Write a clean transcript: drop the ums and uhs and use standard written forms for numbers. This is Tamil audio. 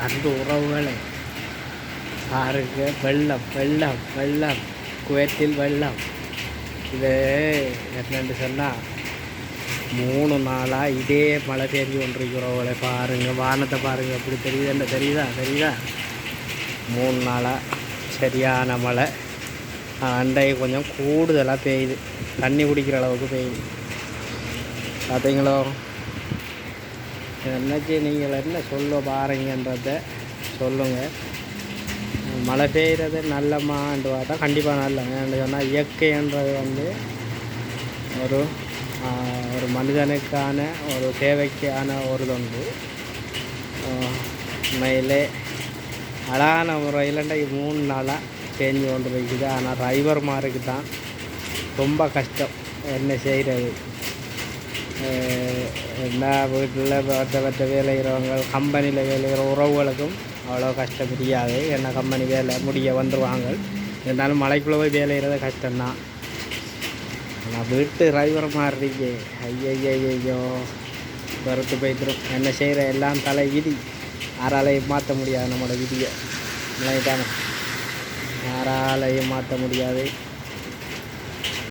அன்பு உறவுகளை பாருங்க, வெள்ளம் வெள்ளம் வெள்ளம், குவைத்தில் வெள்ளம். இது என்னென்னு சொன்னால் 3 நாளாக இதே மழை பெஞ்சு கொண்டிருக்கிற உறவுகளை பாருங்கள். வானத்தை பாருங்கள் எப்படி தெரியுதுன்னு தெரியுதா 3 நாளாக சரியான மழை. அண்டைக்கு கொஞ்சம் கூடுதலாக பெய்யுது, தண்ணி குடிக்கிற அளவுக்கு பெய்யுது. பார்த்தீங்களோ? என்னச்சு நீங்கள் என்ன சொல்ல பாருங்கன்றத சொல்லுங்கள். மழை பெய்கிறது நல்லம்மான்னு பார்த்தா கண்டிப்பாக நல்ல. ஏன்னு சொன்னால் இயற்கைன்றது ஒரு மனிதனுக்கான ஒரு தேவைக்கான ஒரு தொண்டு. உண்மையிலே அழகான முறையில் 3 நாளாக பேஞ்சு கொண்டு போய்க்குது. ஆனால் டிரைவர்மாருக்கு தான் ரொம்ப கஷ்டம். என்ன செய்கிறது? என்ன வீட்டில் மற்ற வேலை செய்கிறவங்க, கம்பெனியில் வேலை செய்கிற உறவுகளுக்கும் அவ்வளோ கஷ்டம் தெரியாது. என்ன கம்பெனி வேலை முடிய வந்துடுவாங்க. இருந்தாலும் மலைக்குள்ளே போய் வேலை செய்கிறது கஷ்டம்தான். ஆனால் வீட்டு டிரைவர் மாதிரி இருக்கே, ஐயோ வெறுத்து போய்த்துரும். என்ன செய்கிற எல்லாம் தலை விதி, யாராலையும் மாற்ற முடியாது. நம்மளோட விதியை இல்லைதானே, யாராலையும் மாற்ற முடியாது.